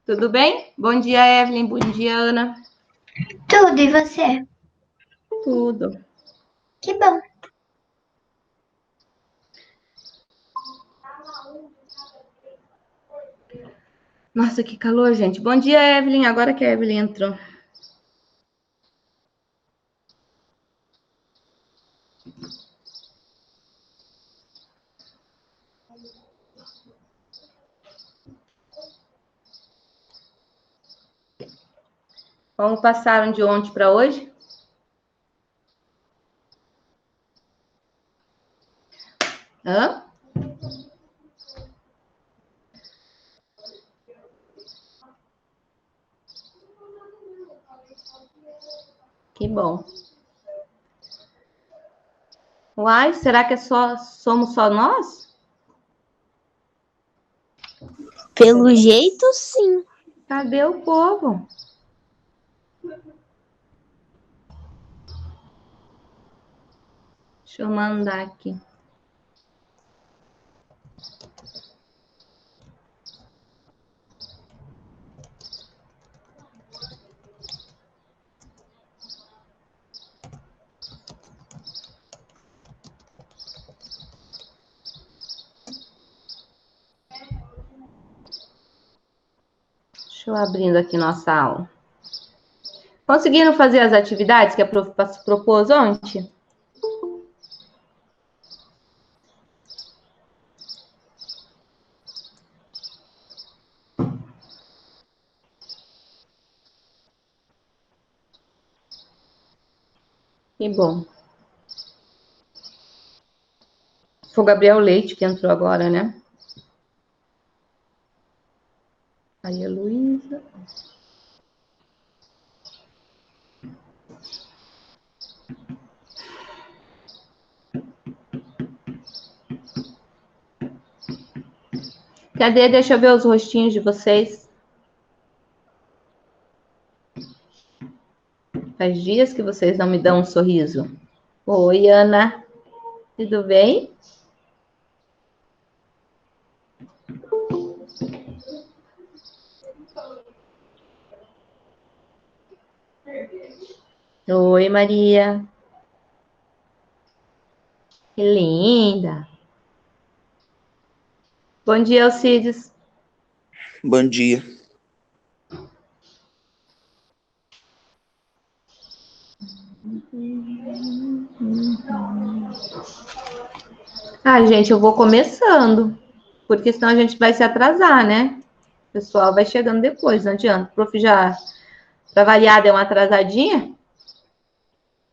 Tudo bem? Bom dia, Evelyn. Bom dia, Ana. Tudo, e você? Tudo. Que bom. Nossa, que calor, gente. Bom dia, Evelyn. Agora que a Evelyn entrou. Como passaram de ontem para hoje? Hã? Que bom. Uai, será que somos só nós? Pelo jeito, sim. Cadê o povo? Deixa eu mandar aqui. Deixa eu abrindo aqui nossa aula. Conseguiram fazer as atividades que a prof propôs ontem? Que bom. Foi o Gabriel Leite que entrou agora, né? Aí a Luísa. Cadê? Deixa eu ver os rostinhos de vocês. Faz dias que vocês não me dão um sorriso. Oi, Ana. Tudo bem? Oi, Maria. Que linda. Bom dia, Alcides. Bom dia. Ah, gente, eu vou começando, porque senão a gente vai se atrasar, né? O pessoal vai chegando depois, não adianta. O prof já, para variar, deu uma atrasadinha.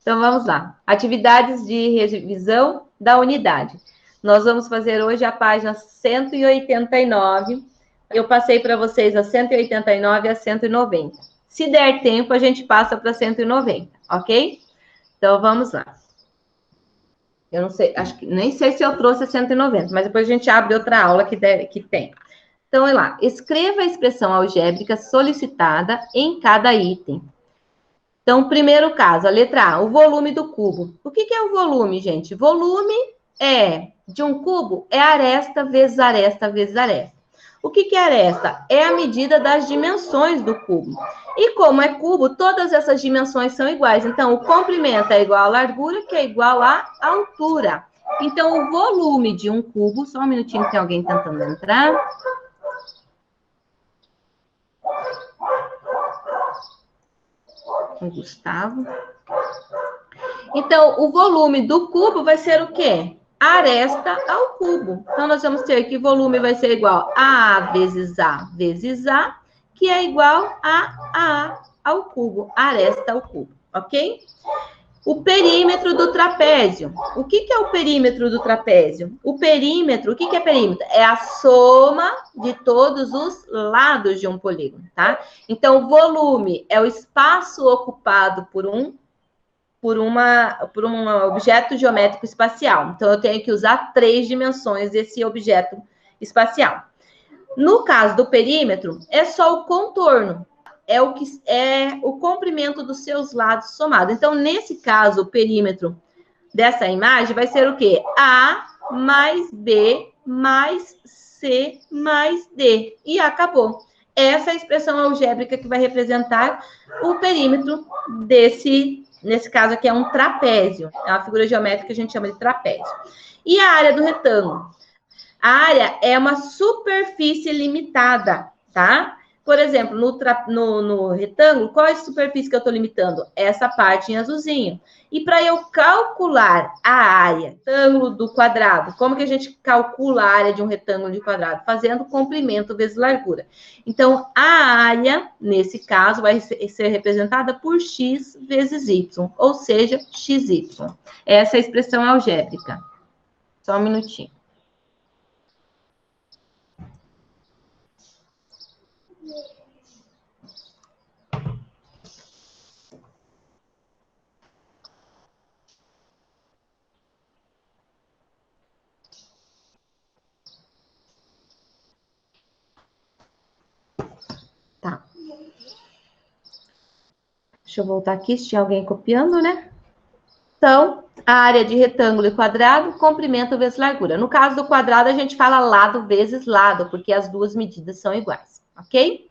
Então, vamos lá. Atividades de revisão da unidade. Nós vamos fazer hoje a página 189. Eu passei para vocês a 189 e a 190. Se der tempo, a gente passa para 190, ok? Então, vamos lá. Eu não sei, acho que nem sei se eu trouxe a 190, mas depois a gente abre outra aula que tem. Então, olha lá. Escreva a expressão algébrica solicitada em cada item. Então, primeiro caso, a letra A, o volume do cubo. O que é o volume, gente? Volume de um cubo é aresta vezes aresta vezes aresta. O que é aresta? É a medida das dimensões do cubo. E como é cubo, todas essas dimensões são iguais. Então, o comprimento é igual à largura, que é igual à altura. Então, o volume de um cubo... Só um minutinho que tem alguém tentando entrar. O Gustavo. Então, o volume do cubo vai ser o quê? Aresta ao cubo. Então, nós vamos ter que o volume vai ser igual a A vezes A, que é igual a A ao cubo, aresta ao cubo, ok? O perímetro do trapézio. O que é o perímetro do trapézio? O perímetro, o que é perímetro? É a soma de todos os lados de um polígono, tá? Então, o volume é o espaço ocupado por um objeto geométrico espacial. Então, eu tenho que usar 3 dimensões desse objeto espacial. No caso do perímetro, é só o contorno. É o comprimento dos seus lados somado. Então, nesse caso, o perímetro dessa imagem vai ser o quê? A mais B mais C mais D. E acabou. essa é a expressão algébrica que vai representar o perímetro nesse caso aqui é um trapézio. É uma figura geométrica que a gente chama de trapézio. E a área do retângulo? A área é uma superfície limitada, tá? Por exemplo, no retângulo, qual é a superfície que eu estou limitando? Essa parte em azulzinho. E para eu calcular a área retângulo do quadrado, como que a gente calcula a área de um retângulo de quadrado? Fazendo comprimento vezes largura. Então, a área, nesse caso, vai ser representada por x vezes y, ou seja, xy. Essa é a expressão algébrica. Só um minutinho. Tá. Deixa eu voltar aqui, se tinha alguém copiando, né? Então, a área de retângulo e quadrado, comprimento vezes largura. No caso do quadrado, a gente fala lado vezes lado, porque as duas medidas são iguais, ok?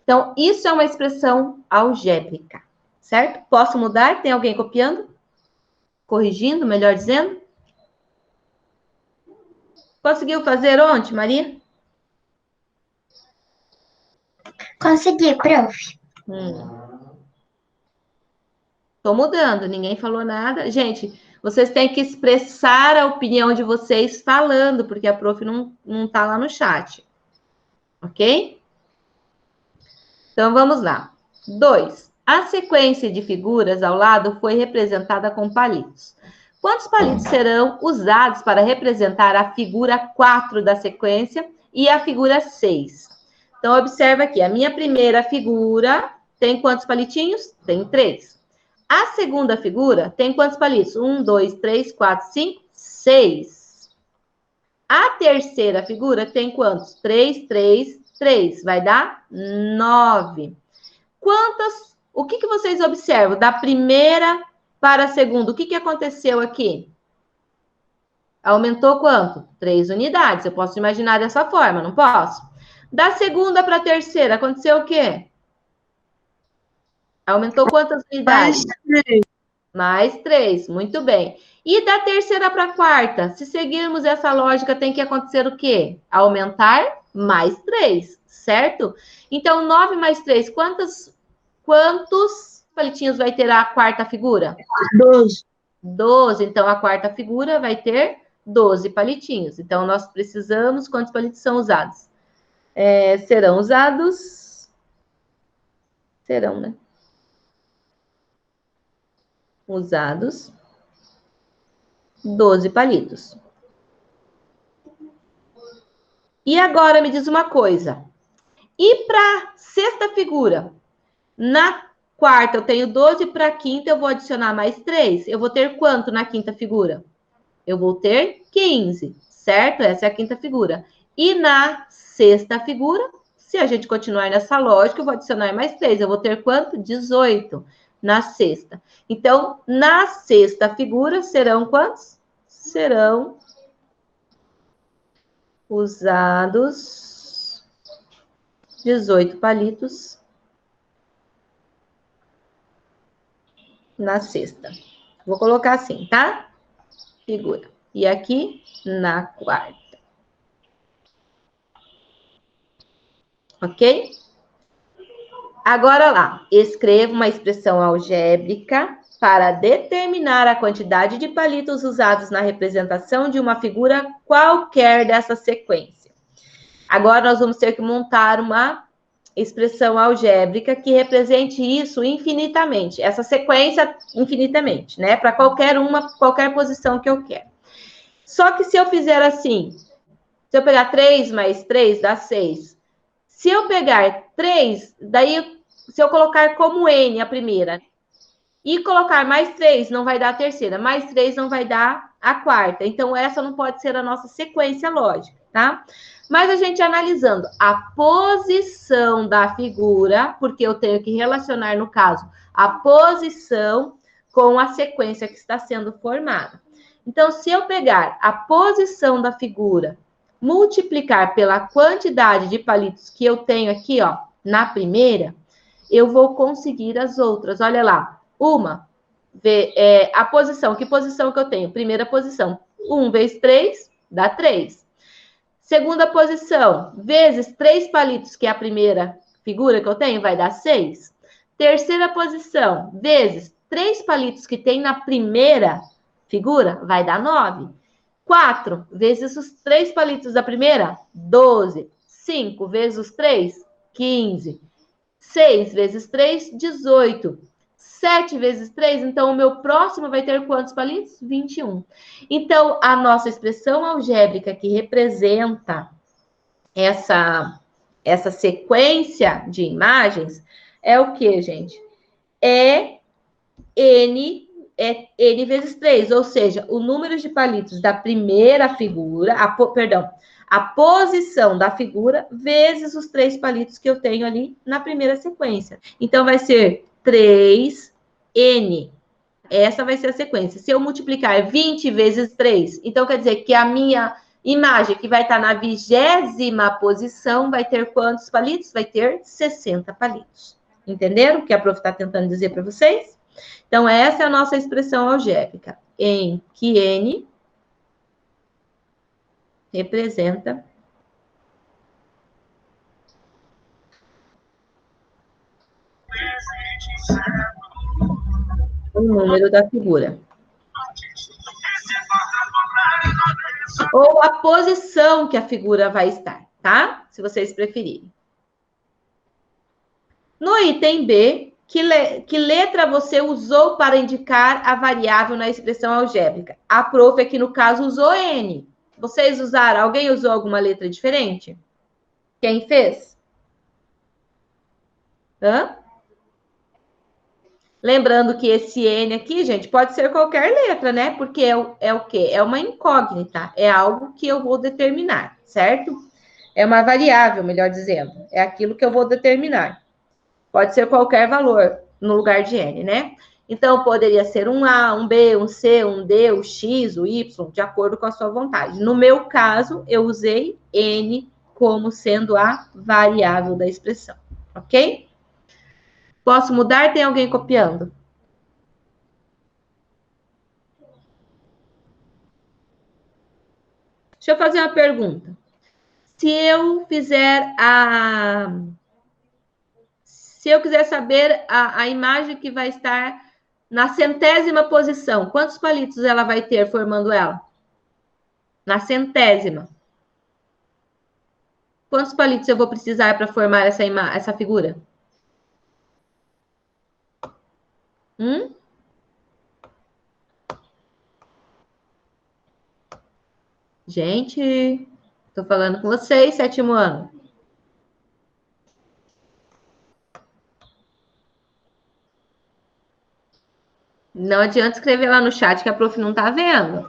Então, isso é uma expressão algébrica, certo? Posso mudar? Tem alguém copiando? Corrigindo, melhor dizendo? Conseguiu fazer ontem, Maria? Consegui, prof. Tô mudando, ninguém falou nada. Gente, vocês têm que expressar a opinião de vocês falando, porque a prof não tá lá no chat. Ok? Então, vamos lá. 2. A sequência de figuras ao lado foi representada com palitos. Quantos palitos serão usados para representar a figura 4 da sequência e a figura 6? Então, observa aqui, a minha primeira figura tem quantos palitinhos? Tem 3. A segunda figura tem quantos palitos? 1, 2, 3, 4, 5, 6. A terceira figura tem quantos? 3, 3, 3. Vai dar 9. O que vocês observam? Da primeira para a segunda, o que aconteceu aqui? Aumentou quanto? 3 unidades. Eu posso imaginar dessa forma, não posso? Da segunda para a terceira, aconteceu o quê? Aumentou quantas unidades? Mais 3, muito bem. E da terceira para a quarta, se seguirmos essa lógica, tem que acontecer o quê? Aumentar mais 3, certo? Então, 9 mais 3, quantos palitinhos vai ter a quarta figura? 12. 12, então a quarta figura vai ter 12 palitinhos. Então, nós precisamos, quantos palitos são usados? Serão usados... Serão, né? Usados 12 palitos. E agora me diz uma coisa. E para a sexta figura? Na quarta eu tenho 12, para a quinta eu vou adicionar mais 3. Eu vou ter quanto na quinta figura? Eu vou ter 15, certo? Essa é a quinta figura. E na sexta figura, se a gente continuar nessa lógica, eu vou adicionar mais 3. Eu vou ter quanto? 18 na sexta. Então, na sexta figura, serão quantos? Serão usados 18 palitos na sexta. Vou colocar assim, tá? Figura. E aqui, na quarta. Ok? Agora lá, escreva uma expressão algébrica para determinar a quantidade de palitos usados na representação de uma figura qualquer dessa sequência. Agora nós vamos ter que montar uma expressão algébrica que represente isso infinitamente, essa sequência infinitamente, né? Para qualquer posição que eu quero. Só que se eu fizer assim, se eu pegar 3 mais 3, dá 6. Se eu pegar 3, daí, se eu colocar como N a primeira, e colocar mais 3, não vai dar a terceira, mais 3 não vai dar a quarta. Então, essa não pode ser a nossa sequência lógica, tá? Mas a gente analisando a posição da figura, porque eu tenho que relacionar, no caso, a posição com a sequência que está sendo formada. Então, se eu pegar a posição da figura multiplicar pela quantidade de palitos que eu tenho aqui, ó, na primeira, eu vou conseguir as outras. Olha lá, a posição. Que posição que eu tenho? Primeira posição. 1 vezes 3 dá 3. Segunda posição, vezes 3 palitos, que é a primeira figura que eu tenho, vai dar 6. Terceira posição, vezes 3 palitos que tem na primeira figura, vai dar 9. 4 vezes os 3 palitos da primeira, 12. 5 vezes os 3, 15. 6 vezes 3, 18. 7 vezes 3, então o meu próximo vai ter quantos palitos? 21. Então, a nossa expressão algébrica que representa essa sequência de imagens é o que, gente? É N vezes 3, ou seja, o número de palitos da primeira figura, a posição da figura vezes os 3 palitos que eu tenho ali na primeira sequência. Então, vai ser 3N. Essa vai ser a sequência. Se eu multiplicar 20 vezes 3, então quer dizer que a minha imagem, que vai estar na 20ª posição, vai ter quantos palitos? Vai ter 60 palitos. Entenderam o que a prof está tentando dizer para vocês? Então, essa é a nossa expressão algébrica, em que N representa o número da figura. Ou a posição que a figura vai estar, tá? Se vocês preferirem. No item B, que letra você usou para indicar a variável na expressão algébrica? A prof aqui, no caso, usou N. Vocês usaram? Alguém usou alguma letra diferente? Quem fez? Hã? Lembrando que esse N aqui, gente, pode ser qualquer letra, né? Porque é o quê? É uma incógnita. É algo que eu vou determinar, certo? É uma variável, melhor dizendo. É aquilo que eu vou determinar. Pode ser qualquer valor no lugar de N, né? Então, poderia ser um A, um B, um C, um D, um X, o Y, de acordo com a sua vontade. No meu caso, eu usei N como sendo a variável da expressão, ok? Posso mudar? Tem alguém copiando? Deixa eu fazer uma pergunta. Se eu quiser saber a imagem que vai estar na 100ª posição, quantos palitos ela vai ter formando ela? Na 100ª. Quantos palitos eu vou precisar para formar essa figura? Gente, estou falando com vocês, 7º ano. Não adianta escrever lá no chat que a prof não está vendo.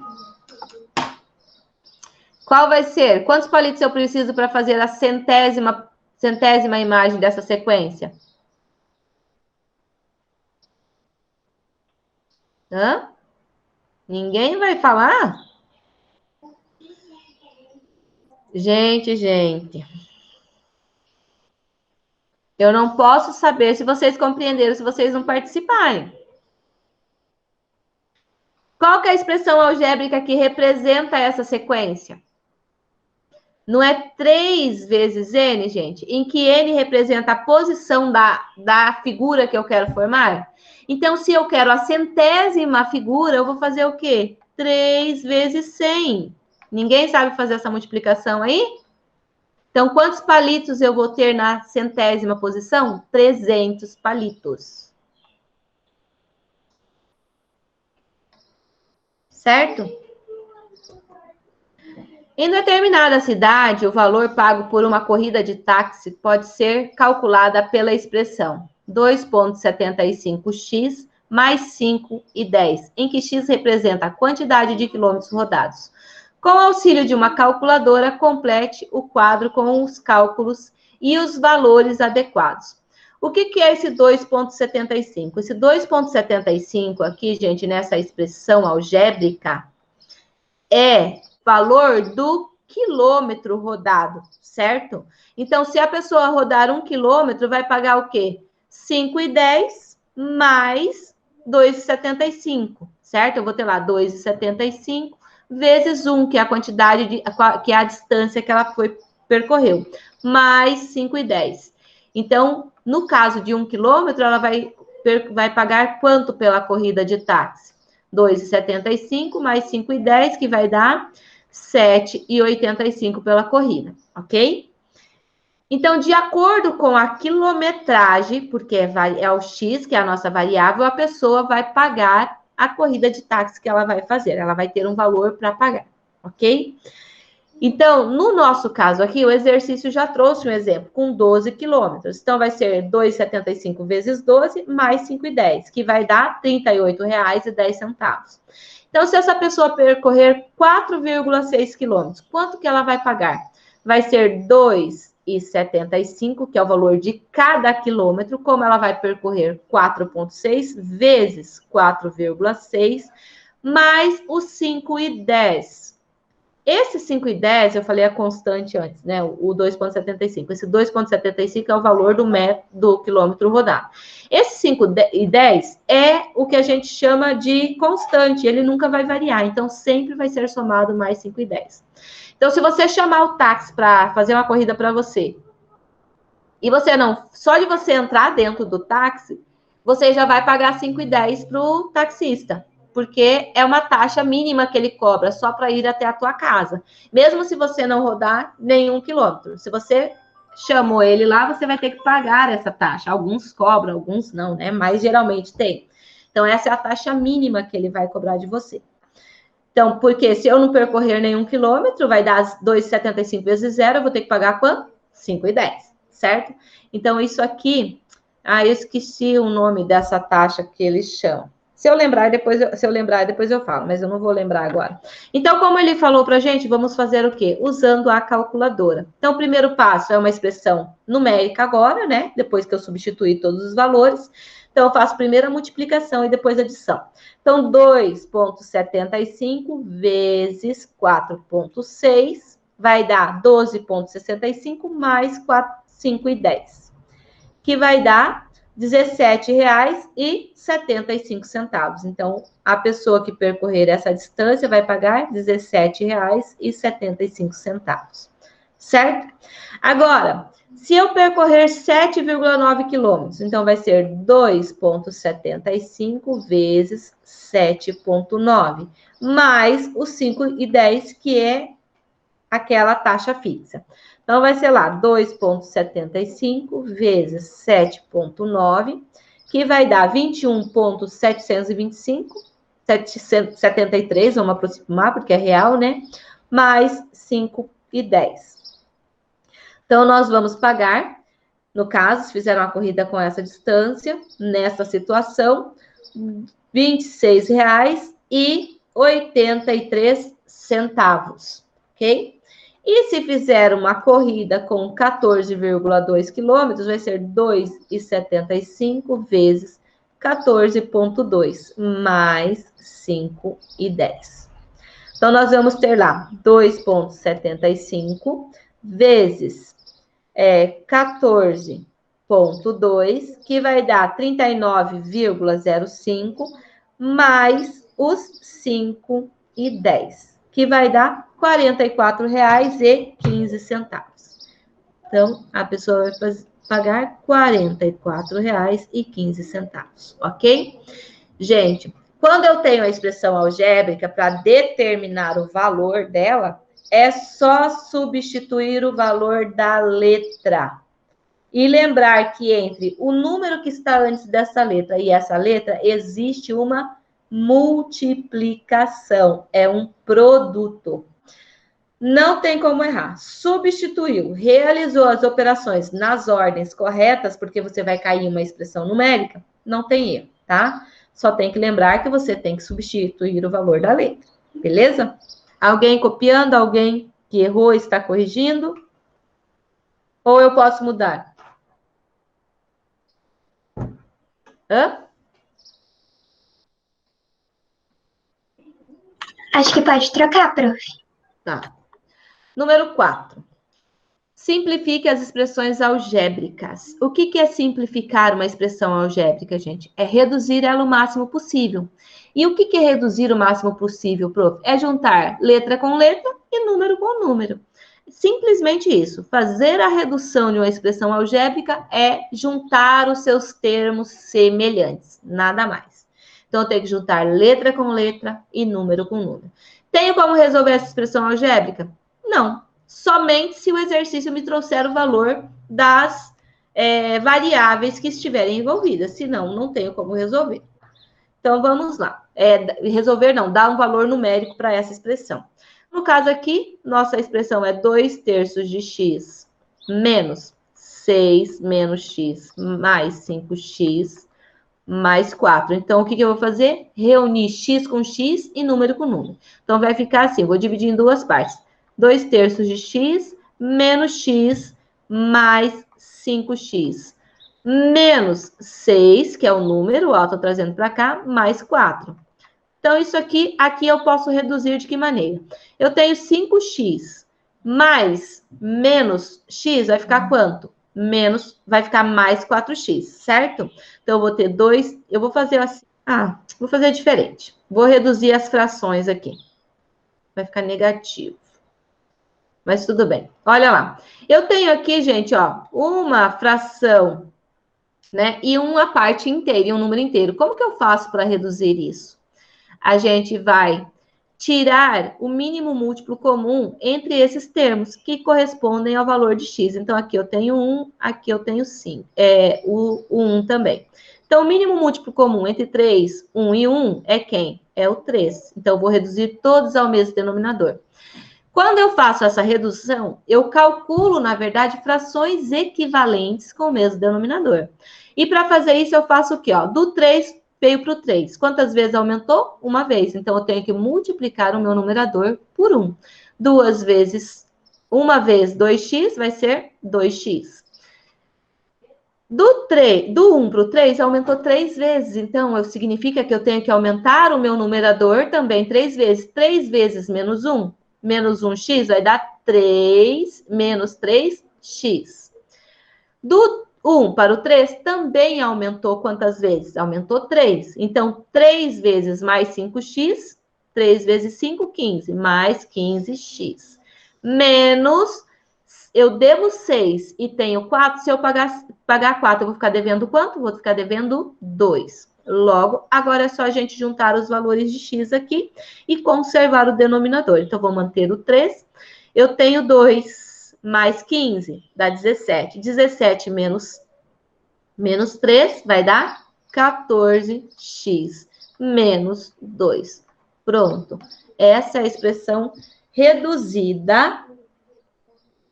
Qual vai ser? Quantos palitos eu preciso para fazer a centésima imagem dessa sequência? Hã? Ninguém vai falar? Gente. Eu não posso saber se vocês compreenderam, se vocês não participarem. Qual que é a expressão algébrica que representa essa sequência? Não é 3 vezes N, gente? Em que N representa a posição da figura que eu quero formar? Então, se eu quero a 100ª figura, eu vou fazer o quê? 3 vezes 100. Ninguém sabe fazer essa multiplicação aí? Então, quantos palitos eu vou ter na 100ª posição? 300 palitos. Certo? Em determinada cidade, o valor pago por uma corrida de táxi pode ser calculada pela expressão 2,75x mais 5,10, em que x representa a quantidade de quilômetros rodados. Com o auxílio de uma calculadora, complete o quadro com os cálculos e os valores adequados. O que é esse 2,75? Esse 2,75 aqui, gente, nessa expressão algébrica, é valor do quilômetro rodado, certo? Então, se a pessoa rodar 1 quilômetro, vai pagar o quê? 5,10 mais 2,75, certo? Eu vou ter lá 2,75 vezes 1, que é a quantidade que é a distância que ela percorreu, mais 5,10. Então, no caso de 1 quilômetro, ela vai pagar quanto pela corrida de táxi? 2,75 mais 5,10, que vai dar 7,85 pela corrida, ok? Então, de acordo com a quilometragem, porque é o X, que é a nossa variável, a pessoa vai pagar a corrida de táxi que ela vai fazer. Ela vai ter um valor para pagar, ok? Então, no nosso caso aqui, o exercício já trouxe um exemplo, com 12 quilômetros. Então, vai ser 2,75 vezes 12, mais 5,10, que vai dar R$ 38,10. Então, se essa pessoa percorrer 4,6 quilômetros, quanto que ela vai pagar? Vai ser 2,75, que é o valor de cada quilômetro, como ela vai percorrer 4,6 vezes 4,6, mais os 5,10. Esse 5,10, eu falei a constante antes, né? O 2,75. Esse 2,75 é o valor do quilômetro rodado. Esse 5,10 é o que a gente chama de constante, ele nunca vai variar, então sempre vai ser somado mais 5,10. Então, se você chamar o táxi para fazer uma corrida para você, e você não, só de você entrar dentro do táxi, você já vai pagar 5,10 para o taxista, porque é uma taxa mínima que ele cobra só para ir até a tua casa, mesmo se você não rodar nenhum quilômetro. Se você chamou ele lá, você vai ter que pagar essa taxa. Alguns cobram, alguns não, né? Mas geralmente tem. Então, essa é a taxa mínima que ele vai cobrar de você. Então, porque se eu não percorrer nenhum quilômetro, vai dar 2,75 vezes 0, eu vou ter que pagar quanto? 5,10, certo? Então, isso aqui... eu esqueci o nome dessa taxa que eles chamam. Se eu lembrar, depois eu falo, mas eu não vou lembrar agora. Então, como ele falou para a gente, vamos fazer o quê? Usando a calculadora. Então, o primeiro passo é uma expressão numérica agora, né? Depois que eu substituir todos os valores. Então, eu faço primeiro a multiplicação e depois a adição. Então, 2,75 vezes 4,6 vai dar 12,65 mais 5,10, que vai dar R$ 17,75. Então, a pessoa que percorrer essa distância vai pagar R$ 17,75, certo? Agora, se eu percorrer 7,9 quilômetros, então vai ser 2,75 vezes 7,9, mais os 5,10, que é aquela taxa fixa. Então, vai ser lá 2,75 vezes 7,9, que vai dar 21,725, 773, vamos aproximar, porque é real, né? Mais 5,10. Então, nós vamos pagar, no caso, se fizeram uma corrida com essa distância, nessa situação, R$ 26,83, ok? E se fizer uma corrida com 14,2 quilômetros, vai ser 2,75 vezes 14,2, mais 5,10. Então, nós vamos ter lá 2,75 vezes 14,2, que vai dar 39,05, mais os 5,10, que vai dar R$ 44,15. Então, a pessoa vai pagar R$ 44,15, ok? Gente, quando eu tenho a expressão algébrica para determinar o valor dela, é só substituir o valor da letra. E lembrar que entre o número que está antes dessa letra e essa letra, existe uma multiplicação. É um produto. Não tem como errar. Substituiu, realizou as operações nas ordens corretas, porque você vai cair em uma expressão numérica, não tem erro, tá? Só tem que lembrar que você tem que substituir o valor da letra, beleza? Alguém copiando, alguém que errou está corrigindo? Ou eu posso mudar? Hã? Acho que pode trocar, prof. Tá. Número 4. Simplifique as expressões algébricas. O que é simplificar uma expressão algébrica, gente? É reduzir ela o máximo possível. E o que é reduzir o máximo possível, prof? É juntar letra com letra e número com número. Simplesmente isso. Fazer a redução de uma expressão algébrica é juntar os seus termos semelhantes. Nada mais. Então, eu tenho que juntar letra com letra e número com número. Tenho como resolver essa expressão algébrica? Não. Somente se o exercício me trouxer o valor das variáveis que estiverem envolvidas. Senão, não tenho como resolver. Então, vamos lá. Resolver não, dar um valor numérico para essa expressão. No caso aqui, nossa expressão é 2/3 de x menos 6 menos x mais 5x mais 4. Então, o que eu vou fazer? Reunir x com x e número com número. Então, vai ficar assim, vou dividir em duas partes. 2/3 de x menos x mais 5x. Menos 6, que é o número, ó, tô trazendo para cá, mais 4. Então, isso aqui eu posso reduzir de que maneira? Eu tenho 5x mais menos x, vai ficar quanto? Vai ficar mais 4x, certo? Então, eu vou ter 2, eu vou fazer assim, vou fazer diferente. Vou reduzir as frações aqui. Vai ficar negativo. Mas tudo bem. Olha lá. Eu tenho aqui, gente, ó, uma fração, né? E uma parte inteira, e um número inteiro. Como que eu faço para reduzir isso? A gente vai tirar o mínimo múltiplo comum entre esses termos, que correspondem ao valor de x. Então, aqui eu tenho 1, aqui eu tenho 5, o 1 também. Então, o mínimo múltiplo comum entre 3, 1 e 1 é quem? É o 3. Então, eu vou reduzir todos ao mesmo denominador. Quando eu faço essa redução, eu calculo, na verdade, frações equivalentes com o mesmo denominador. E para fazer isso, eu faço o quê? Ó, do 3 veio para o 3. Quantas vezes aumentou? Uma vez. Então, eu tenho que multiplicar o meu numerador por 1. Duas vezes, uma vez 2x, vai ser 2x. Do 1 para o 3, aumentou 3 vezes. Então, significa que eu tenho que aumentar o meu numerador também 3 vezes. 3 vezes menos 1. Menos 1x vai dar 3 menos 3x. Do 1 para o 3 também aumentou quantas vezes? Aumentou 3. Então, 3 vezes mais 5x, 3 vezes 5, 15, mais 15x. Menos, eu devo 6 e tenho 4, se eu pagar 4, eu vou ficar devendo quanto? Vou ficar devendo 2. Logo, agora é só a gente juntar os valores de x aqui e conservar o denominador. Então, vou manter o 3. Eu tenho 2 mais 15, dá 17. 17 menos 3 vai dar 14x menos 2. Pronto. Essa é a expressão reduzida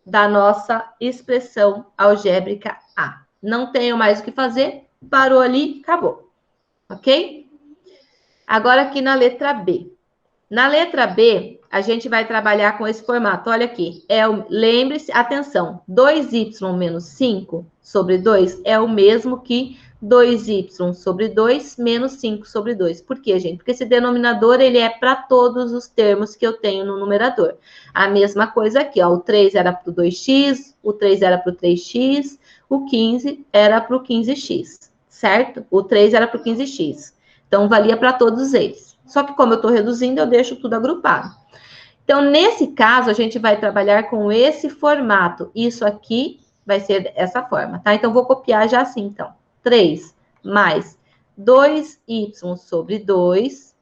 da nossa expressão algébrica A. Não tenho mais o que fazer, parou ali, acabou. Ok? Agora aqui na letra B. Na letra B, a gente vai trabalhar com esse formato. Olha aqui, lembre-se, atenção, 2y menos 5 sobre 2 é o mesmo que 2y sobre 2 menos 5 sobre 2. Por quê, gente? Porque esse denominador, ele é para todos os termos que eu tenho no numerador. A mesma coisa aqui, ó, o 3 era para o 2x, o 3 era para o 3x, o 15 era para o 15x, certo? O 3 era para o 15x. Então, valia para todos eles. Só que como eu estou reduzindo, eu deixo tudo agrupado. Então, nesse caso, a gente vai trabalhar com esse formato. Isso aqui vai ser dessa forma, tá? Então, vou copiar já assim, então. 3 mais 2y sobre 2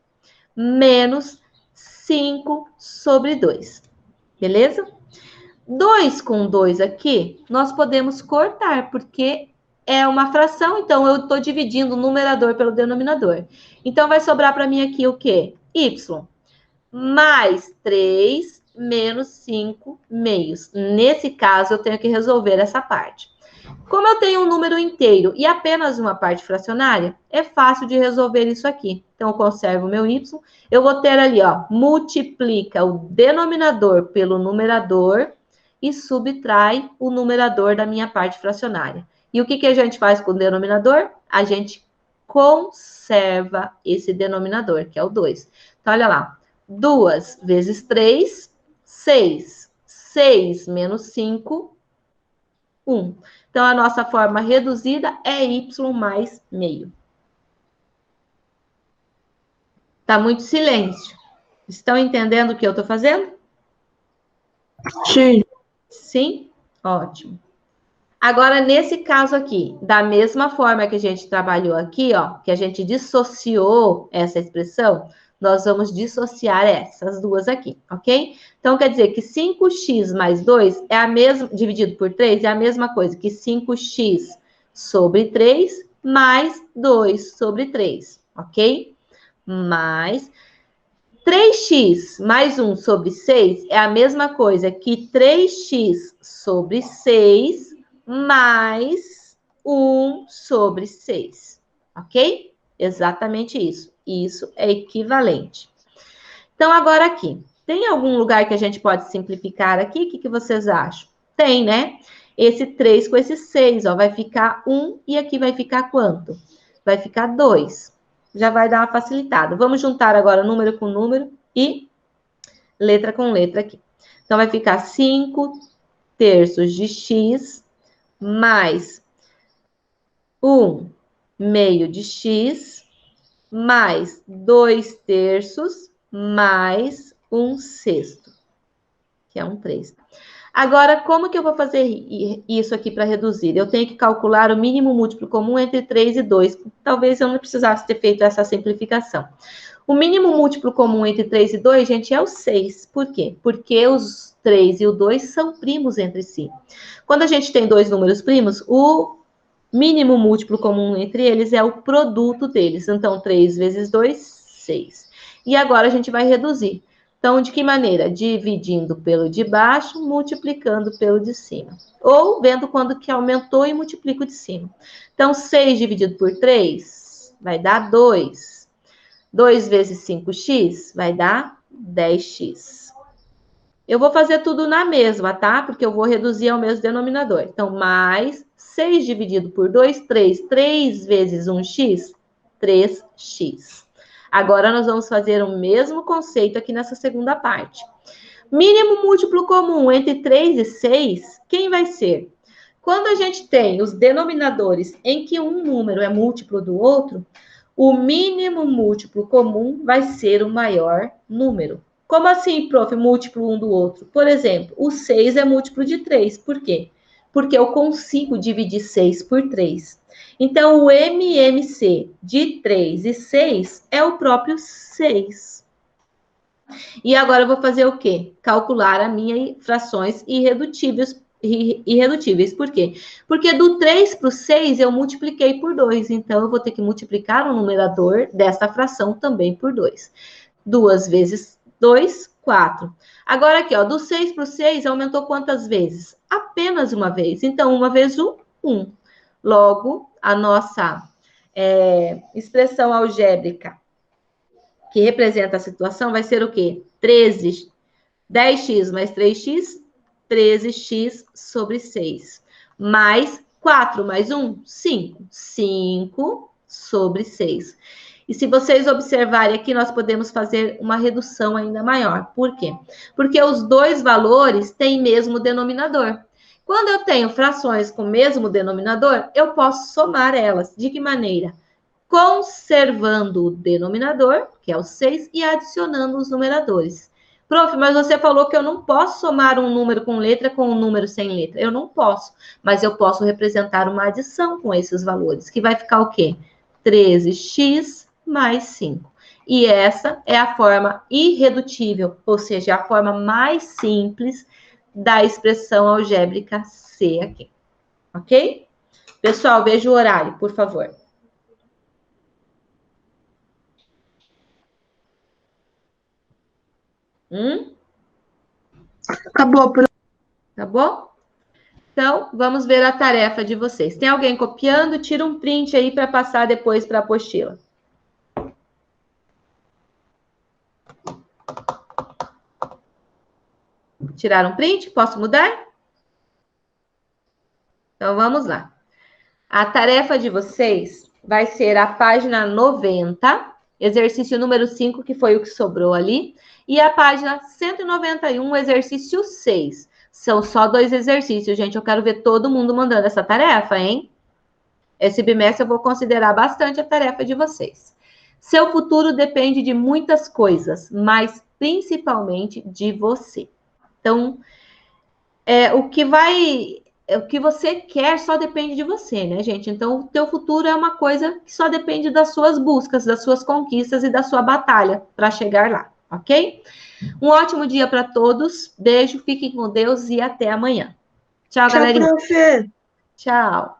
menos 5 sobre 2. Beleza? 2 com 2 aqui, nós podemos cortar, porque é uma fração, então eu estou dividindo o numerador pelo denominador. Então, vai sobrar para mim aqui o quê? Y mais 3 menos 5 meios. Nesse caso, eu tenho que resolver essa parte. Como eu tenho um número inteiro e apenas uma parte fracionária, é fácil de resolver isso aqui. Então, eu conservo o meu y. Eu vou ter ali, ó, multiplica o denominador pelo numerador e subtrai o numerador da minha parte fracionária. E o que a gente faz com o denominador? A gente conserva esse denominador, que é o 2. Então, olha lá. 2 vezes 3, 6. 6 menos 5, 1. Então, a nossa forma reduzida é y mais meio. Tá muito silêncio. Estão entendendo o que eu estou fazendo? Sim. Sim? Ótimo. Agora, nesse caso aqui, da mesma forma que a gente trabalhou aqui, ó, que a gente dissociou essa expressão, nós vamos dissociar essas duas aqui, ok? Então, quer dizer que 5x mais 2 é a mesma, dividido por 3, é a mesma coisa que 5x sobre 3 mais 2 sobre 3, ok? Mais 3x mais 1 sobre 6 é a mesma coisa que 3x sobre 6 mais 1 sobre 6, ok? Exatamente isso. Isso é equivalente. Então, agora aqui, tem algum lugar que a gente pode simplificar aqui? O que vocês acham? Tem, né? Esse 3 com esse 6, ó, vai ficar 1 e aqui vai ficar quanto? Vai ficar 2. Já vai dar uma facilitada. Vamos juntar agora número com número e letra com letra aqui. Então, vai ficar 5 terços de x mais 1 meio de x mais 2 terços mais 1 sexto, que é 1/3. Agora, como que eu vou fazer isso aqui para reduzir? Eu tenho que calcular o mínimo múltiplo comum entre 3 e 2. Talvez eu não precisasse ter feito essa simplificação. O mínimo múltiplo comum entre 3 e 2, gente, é o 6. Por quê? Porque os 3 e o 2 são primos entre si. Quando a gente tem dois números primos, o mínimo múltiplo comum entre eles é o produto deles. Então, 3 vezes 2, 6. E agora a gente vai reduzir. Então, de que maneira? Dividindo pelo de baixo, multiplicando pelo de cima. Ou vendo quando que aumentou e multiplico de cima. Então, 6 dividido por 3 vai dar 2. 2 vezes 5x vai dar 10x. Eu vou fazer tudo na mesma, tá? Porque eu vou reduzir ao mesmo denominador. Então, mais 6 dividido por 2, 3. 3 vezes 1x, 3x. Agora, nós vamos fazer o mesmo conceito aqui nessa segunda parte. Mínimo múltiplo comum entre 3 e 6, quem vai ser? Quando a gente tem os denominadores em que um número é múltiplo do outro, o mínimo múltiplo comum vai ser o maior número. Como assim, prof, múltiplo um do outro? Por exemplo, o 6 é múltiplo de 3. Por quê? Porque eu consigo dividir 6 por 3. Então, o MMC de 3 e 6 é o próprio 6. E agora eu vou fazer o quê? Calcular as minhas frações irredutíveis. Por quê? Porque do 3 para o 6 eu multipliquei por 2. Então, eu vou ter que multiplicar o numerador desta fração também por 2. 2 vezes 2, 4. Agora aqui, ó, do 6 para o 6 aumentou quantas vezes? Apenas uma vez. Então, 1 vezes 1, 1. Logo, a nossa expressão algébrica que representa a situação vai ser o quê? 13, 10x mais 3x, 13x sobre 6. Mais 4 mais 1, 5. 5 sobre 6. E se vocês observarem aqui, nós podemos fazer uma redução ainda maior. Por quê? Porque os dois valores têm mesmo denominador. Quando eu tenho frações com mesmo denominador, eu posso somar elas. De que maneira? Conservando o denominador, que é o 6, e adicionando os numeradores. Prof, mas você falou que eu não posso somar um número com letra com um número sem letra. Eu não posso, mas eu posso representar uma adição com esses valores, que vai ficar o quê? 13x mais 5. E essa é a forma irredutível, ou seja, a forma mais simples da expressão algébrica C aqui. Ok? Pessoal, veja o horário, por favor. Acabou, prof. Tá bom? Então, vamos ver a tarefa de vocês. Tem alguém copiando? Tira um print aí para passar depois para a apostila. Tiraram um print? Posso mudar? Então, vamos lá. A tarefa de vocês vai ser a página 90, exercício número 5, que foi o que sobrou ali, e a página 191, exercício 6. São só 2 exercícios, gente. Eu quero ver todo mundo mandando essa tarefa, hein? Esse bimestre eu vou considerar bastante a tarefa de vocês. Seu futuro depende de muitas coisas, mas principalmente de você. Então, o que você quer só depende de você, né, gente? Então, o teu futuro é uma coisa que só depende das suas buscas, das suas conquistas e da sua batalha para chegar lá, ok? Um ótimo dia para todos. Beijo, fiquem com Deus e até amanhã. Tchau, Tchau, galerinha. prof. Tchau.